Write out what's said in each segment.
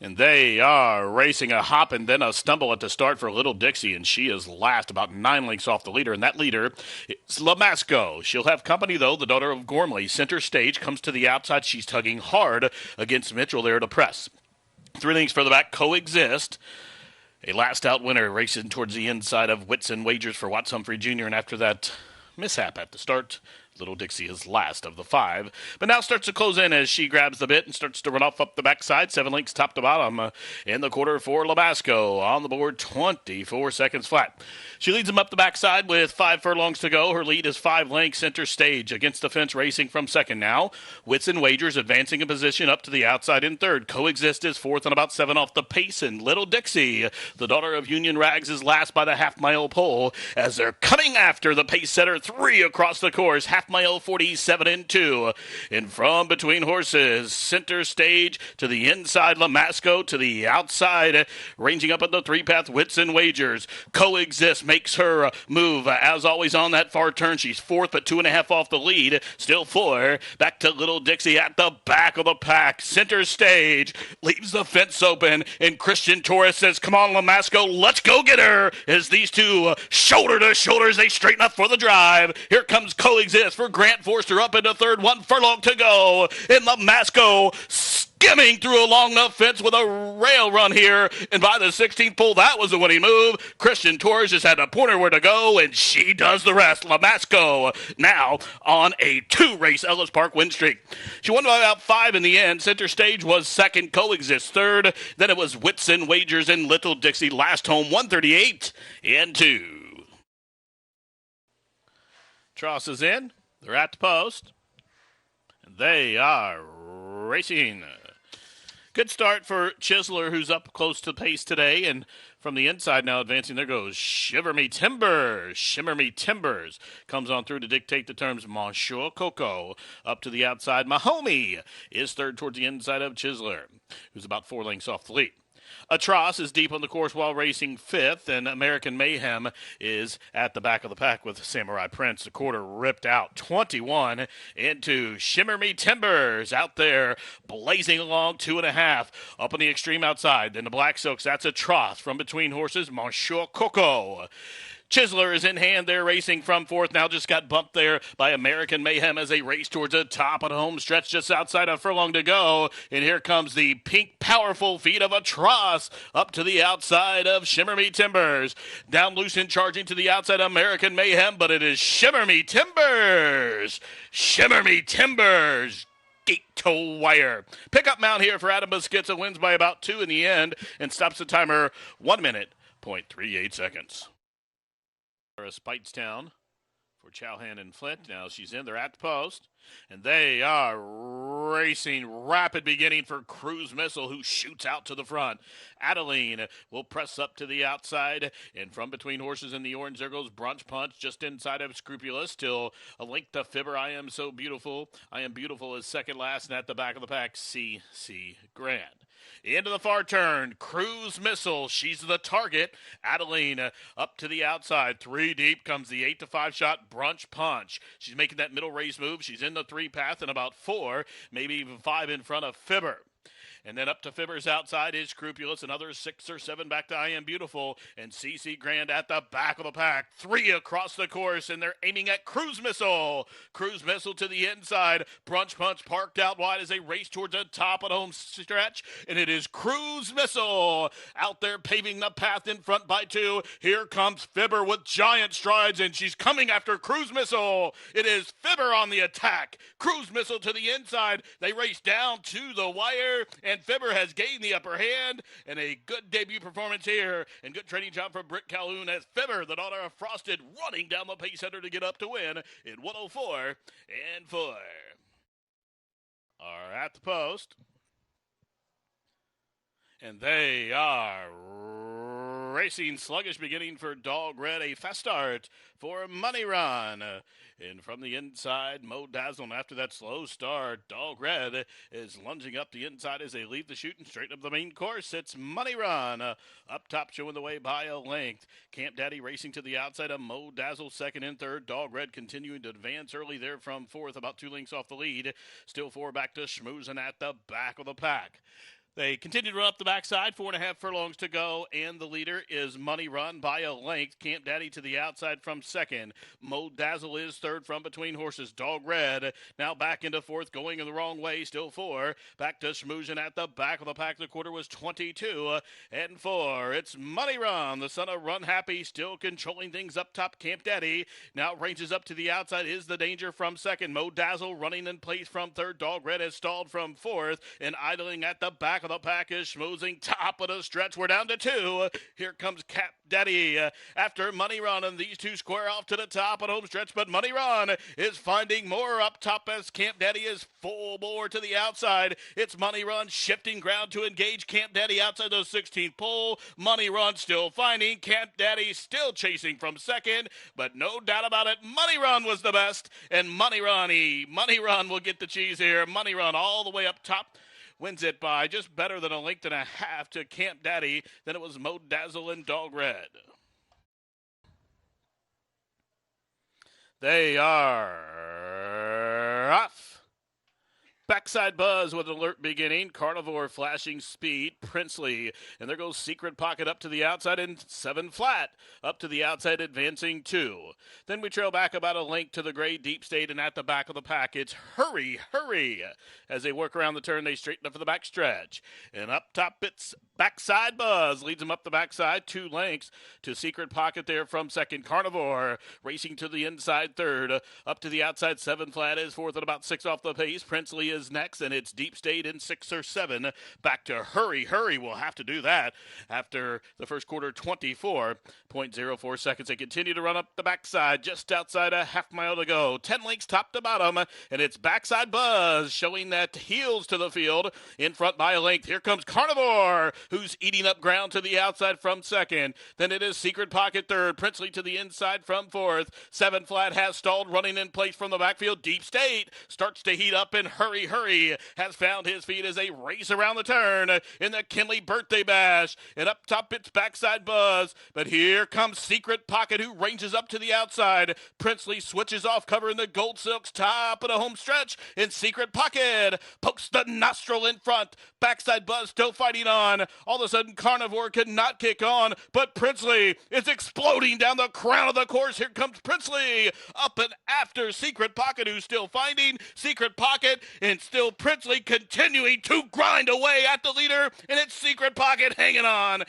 And they are racing a hop and then a stumble at the start for Little Dixie, and she is last, about 9 lengths off the leader. And that leader is Lamasco. She'll have company, though. The daughter of Gormley. Center stage comes to the outside. She's tugging hard against Mitchell there to press. 3 lengths further back, Coexist. A last out winner racing towards the inside of Wits and Wagers for Watts Humphrey Jr. And after that mishap at the start, Little Dixie is last of the 5, but now starts to close in as she grabs the bit and starts to run off up the backside. 7 lengths top to bottom in the quarter for Labasco. On the board, 24 seconds flat. She leads him up the backside with 5 furlongs to go. Her lead is 5 lengths center stage against the fence, racing from second now. Wits and Wagers advancing a position up to the outside in third. Coexist is fourth and about 7 off the pace, and Little Dixie, the daughter of Union Rags, is last by the half-mile pole as they're coming after the pace setter. 3 across the course. Half-mile 47 and 2. And from between horses, center stage to the inside, Lamasco to the outside, ranging up on the 3-path, Wits and Wagers. Coexist makes her move, as always, on that far turn. She's fourth, but 2.5 off the lead. Still 4. Back to Little Dixie at the back of the pack. Center stage leaves the fence open, and Christian Torres says, "Come on, Lamasco, let's go get her." As these two shoulder to shoulder as they straighten up for the drive. Here comes Coexist for Grant Forster up into third. 1 furlong to go. And Lamasco skimming through along the fence with a rail run here. And by the 16th pole, that was the winning move. Christian Torres just had to point her where to go, and she does the rest. Lamasco now on a 2-race Ellis Park win streak. She won by about 5 in the end. Center stage was second, Coexist third. Then it was Wits and Wagers and Little Dixie last home, 138 and 2. Tross is in. They're at the post. And they are racing. Good start for Chisler, who's up close to the pace today. And from the inside now advancing, there goes Shiver Me Timbers. Shimmer Me Timbers comes on through to dictate the terms. Monsieur Coco up to the outside. Mahomie is third towards the inside of Chisler, who's about 4 lengths off the lead. Atross is deep on the course while racing fifth, and American Mayhem is at the back of the pack with Samurai Prince. The quarter ripped out 21 into Shimmer Me Timbers out there blazing along 2.5 up on the extreme outside. Then the Black Silks, that's Atross from between horses. Monsieur Coco. Chisler is in hand there, racing from fourth. Now just got bumped there by American Mayhem as they race towards the top of the home stretch, just outside a furlong to go. And here comes the pink, powerful feet of Atross up to the outside of Shimmer Me Timbers. Down loose and charging to the outside, American Mayhem, but it is Shimmer Me Timbers. Shimmer Me Timbers. Gate to wire. Pickup mount here for Adam Busquitsa, wins by about 2 in the end and stops the timer 1 minute, 0.38 seconds. Spitestown for Chowhan and Flint. Now she's in. They're at the post. And they are racing. Rapid beginning for Cruise Missile, who shoots out to the front. Adeline will press up to the outside. And from between horses in the orange, there goes Brunch Punch just inside of Scrupulous. Still a link to Fibber. I Am So Beautiful. I Am Beautiful is second last. And at the back of the pack, CC Grand. Into the far turn, Cruise Missile. She's the target. Adeline up to the outside. 3 deep comes the 8-5 shot, Brunch Punch. She's making that middle race move. She's in the 3 path and about 4, maybe even 5 in front of Fibber. And then up to Fibber's outside is Scrupulous. Another 6 or 7 back to I Am Beautiful. And CC Grand at the back of the pack. 3 across the course, and they're aiming at Cruise Missile. Cruise Missile to the inside. Brunch Punch parked out wide as they race towards the top of the home stretch. And it is Cruise Missile out there paving the path in front by 2. Here comes Fibber with giant strides, and she's coming after Cruise Missile. It is Fibber on the attack. Cruise Missile to the inside. They race down to the wire, and Fibber has gained the upper hand, and a good debut performance here, and good training job from Britt Calhoun as Fibber, the daughter of Frosted, running down the pace setter to get up to win in 104 and 4. Are at the post, and they are racing sluggish beginning for Dog Red. A fast start for Money Run. And from the inside, Mo Dazzle. And after that slow start, Dog Red is lunging up the inside as they leave the chute and straight up the main course. It's Money Run. Up top, showing the way by a length. Camp Daddy racing to the outside of Mo Dazzle, second and third. Dog Red continuing to advance early there from fourth, about 2 lengths off the lead. Still 4 back to Schmoozin at the back of the pack. They continue to run up the backside, 4.5 furlongs to go, and the leader is Money Run by a length. Camp Daddy to the outside from second. Mo Dazzle is third from between horses. Dog Red now back into fourth, going in the wrong way, still four. Back to Schmoozin at the back of the pack. The quarter was 22 and 4. It's Money Run, the son of Run Happy, still controlling things up top. Camp Daddy now ranges up to the outside, is the danger from second. Mo Dazzle running in place from third. Dog Red has stalled from fourth, and idling at the back of the pack is Schmoozing, top of the stretch. We're down to 2. Here comes Cap Daddy after Money Run, and these two square off to the top of the home stretch, but Money Run is finding more up top as Camp Daddy is full bore to the outside. It's Money Run shifting ground to engage Camp Daddy outside the 16th pole. Money Run still finding Camp Daddy, still chasing from second, but no doubt about it, Money Run was the best, and Money Run will get the cheese here. Money Run all the way up top wins it by just better than a length and a half to Camp Daddy. Then it was Mo Dazzle and Dog Red. They are off. Backside Buzz with an alert beginning. Carnivore flashing speed. Princely. And there goes Secret Pocket up to the outside and 7 flat. Up to the outside advancing 2. Then we trail back about a length to the gray Deep State, and at the back of the pack it's Hurry, Hurry. As they work around the turn, they straighten up for the back stretch. And up top it's Backside Buzz. Leads them up the backside 2 lengths to Secret Pocket there from second. Carnivore racing to the inside third. Up to the outside 7 flat is fourth and about 6 off the pace. Princely is next, and it's Deep State in 6 or 7. Back to Hurry, Hurry. We'll have to do that after the first quarter, 24.04 seconds. They continue to run up the backside, just outside a half mile to go. 10 lengths top to bottom, and it's Backside Buzz showing that heels to the field in front by a length. Here comes Carnivore, who's eating up ground to the outside from second. Then it is Secret Pocket third. Princely to the inside from fourth. 7 flat has stalled, running in place from the backfield. Deep State starts to heat up, and Hurry, Hurry has found his feet as they race around the turn in the Kinley Birthday Bash. And up top it's Backside Buzz, but here comes Secret Pocket, who ranges up to the outside. Princely switches off, covering the Gold Silks top of the home stretch, and Secret Pocket pokes the nostril in front. Backside Buzz still fighting on. All of a sudden Carnivore could not kick on, but Princely is exploding down the crown of the course. Here comes Princely up and after Secret Pocket, who's still finding Secret Pocket, and still Princely continuing to grind away at the leader, and it's Secret Pocket hanging on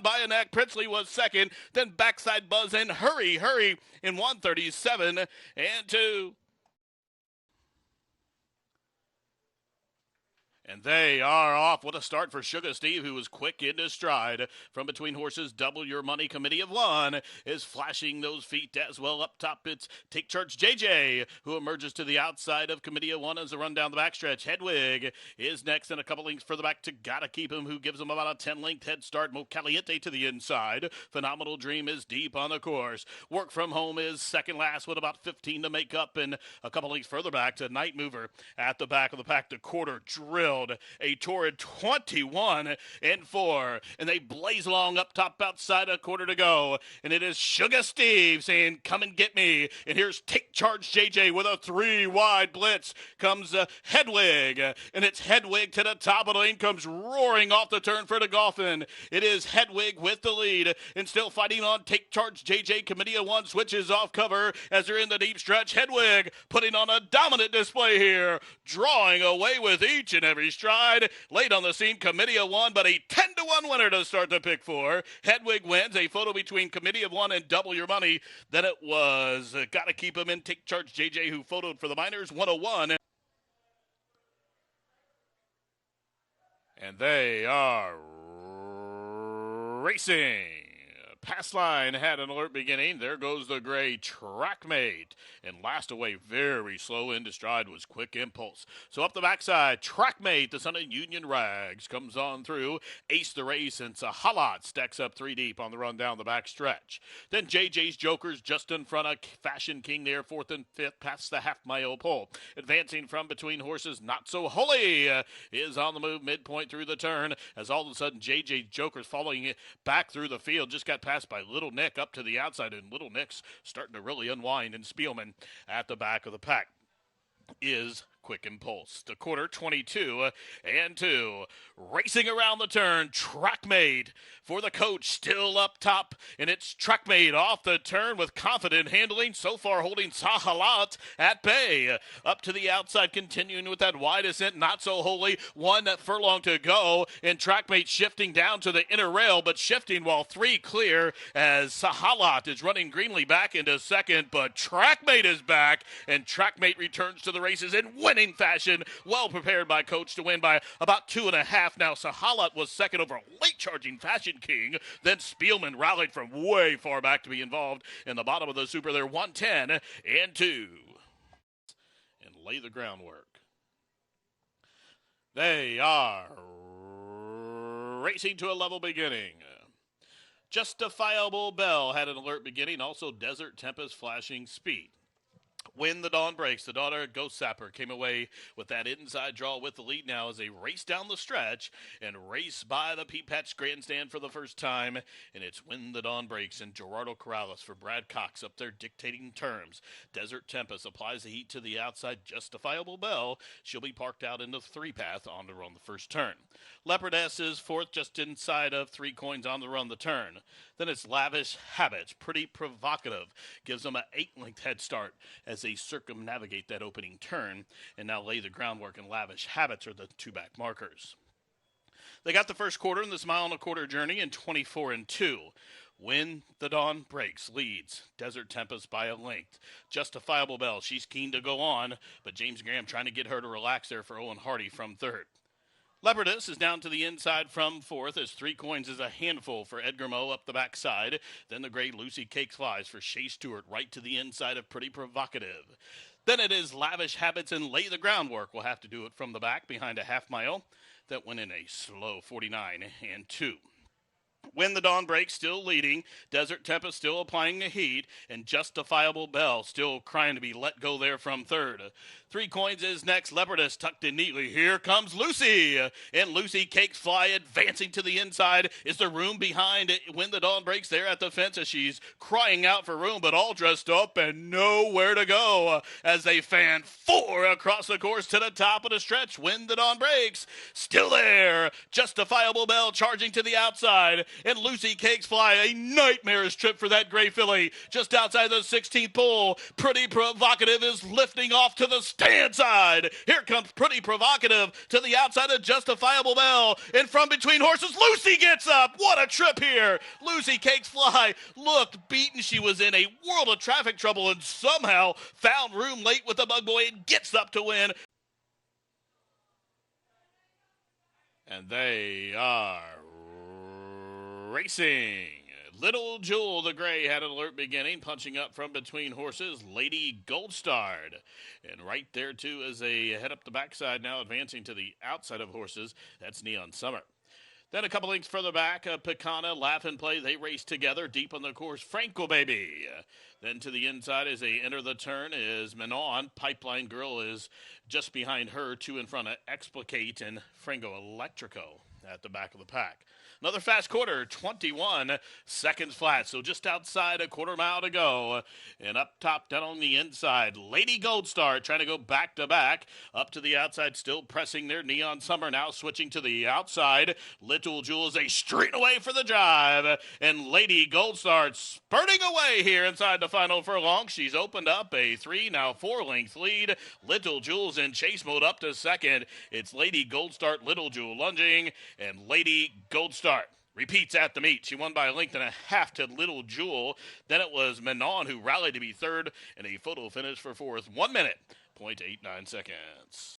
by a neck. Princely was second, then Backside Buzz and Hurry, Hurry in 1:37 and 2. And they are off. What a start for Sugar Steve, who was quick into stride. From between horses, Double Your Money Committee of One is flashing those feet as well. Up top, it's Take Charge JJ, who emerges to the outside of Committee of One as they run down the backstretch. Hedwig is next, and a couple lengths further back to Gotta Keep Him, who gives him about a 10-length head start. Mo Caliente to the inside. Phenomenal Dream is deep on the course. Work From Home is second last with about 15 to make up, and a couple lengths further back to Night Mover at the back of the pack. The quarter drill a torrid 21 and 4, and they blaze along up top outside a quarter to go, and it is Sugar Steve saying come and get me, and here's Take Charge JJ with a 3 wide blitz. Comes Hedwig, and it's Hedwig to the top of the lane, comes roaring off the turn for the Golfin. It is Hedwig with the lead, and still fighting on Take Charge JJ. Committee of One switches off cover as they're in the deep stretch. Hedwig putting on a dominant display here, drawing away with each and every stride. Late on the scene, Committee of One, but a 10-1 winner to start the pick four. Hedwig wins. A photo between Committee of One and Double Your Money. Then it was Gotta Keep Him in Take Charge JJ, who photoed for the Miners 101. And they are racing. Pass line had an alert beginning. There goes the gray Trackmate. And last away, very slow into stride, was Quick Impulse. So up the backside, Trackmate, the son of Union Rags, comes on through. Ace the race, and Sahalat stacks up 3 deep on the run down the back stretch. Then JJ's Jokers just in front of Fashion King there, 4th and 5th, past the half-mile pole. Advancing from between horses, Not So Holy is on the move midpoint through the turn, as all of a sudden JJ's Jokers following it back through the field, just got past by Little Nick up to the outside, and Little Nick's starting to really unwind, and Spielman at the back of the pack is quick impulse. The quarter 22 and 2. Racing around the turn, Trackmate for the coach, still up top, and it's Trackmate off the turn with confident handling, so far holding Sahalat at bay. Up to the outside, continuing with that wide ascent, not so holy, 1 furlong to go, and Trackmate shifting down to the inner rail, but shifting while 3 clear as Sahalat is running greenly back into second, but Trackmate is back, and Trackmate returns to the races in winning fashion, well prepared by coach to win by about 2.5. Now Sahalat was second over late charging Fashion King, then Spielman rallied from way far back to be involved in the bottom of the super there, 110 and 2, and lay the groundwork. They are racing to a level beginning. Justifiable Bell had an alert beginning, also Desert Tempest flashing speed. When the dawn breaks, the daughter Ghost Sapper came away with that inside draw with the lead now as they race down the stretch and race by the Pea Patch Grandstand for the first time. And it's When the Dawn Breaks and Gerardo Corrales for Brad Cox up there dictating terms. Desert Tempest applies the heat to the outside. Justifiable Bell, she'll be parked out into the 3-path on the run the first turn. Leopardess is fourth just inside of 3 coins on the run the turn. Then it's Lavish Habits, Pretty Provocative, gives them an 8-length head start as they circumnavigate that opening turn and now lay the groundwork, and Lavish Habits are the 2-back markers. They got the first quarter in this mile-and-a-quarter journey in 24 and 2. When the Dawn Breaks leads Desert Tempest by a length. Justifiable Bell, she's keen to go on, but James Graham trying to get her to relax there for Owen Hardy from third. Leopardess is down to the inside from fourth as 3 coins is a handful for Edgar Moe up the backside. Then the gray Lucy Cakes flies for Shea Stewart right to the inside of Pretty Provocative. Then it is Lavish Habits and Lay the Groundwork. We'll have to do it from the back behind a half mile. That went in a slow 49 and 2. When the Dawn Breaks still leading, Desert Tempest still applying the heat, and Justifiable Bell still crying to be let go there from third. 3 coins is next, Leopardess tucked in neatly. Here comes Lucy, and Lucy Cakes fly advancing to the inside. Is there room behind it when the Dawn Breaks there at the fence as she's crying out for room, but all dressed up and nowhere to go as they fan 4 across the course to the top of the stretch. When the Dawn Breaks, still there. Justifiable Bell charging to the outside, and Lucy Cakes fly a nightmarish trip for that gray filly just outside the 16th pole. Pretty Provocative is lifting off to the stand side. Here comes Pretty Provocative to the outside of Justifiable Bell, and from between horses Lucy gets up. What a trip here. Lucy Cakes fly looked beaten. She was in a world of traffic trouble and somehow found room late with the bug boy and gets up to win. And they are racing. Little Jewel the Gray had an alert beginning, punching up from between horses. Lady Goldstard. And right there, too, as they head up the backside now, advancing to the outside of horses. That's Neon Summer. Then a couple lengths further back, Picana, Laugh and Play, they race together deep on the course. Franco Baby. Then to the inside as they enter the turn is Manon. Pipeline Girl is just behind her, 2 in front of Explicate and Frango Electrico at the back of the pack. Another fast quarter, 21 seconds flat, so just outside a quarter mile to go. And up top, down on the inside, Lady Goldstar trying to go back to back. Up to the outside, still pressing there. Neon Summer now switching to the outside. Little Jewel is a straight away for the drive. And Lady Goldstar spurting away here inside the final furlong. She's opened up a 3, now 4-length lead. Little Jewel's in chase mode up to second. It's Lady Goldstar, Little Jewel lunging, and Lady Goldstar repeats at the meet. She won by a length and a half to Little Jewel. Then it was Manon who rallied to be third, and a photo finish for fourth. 1 minute, .89 seconds.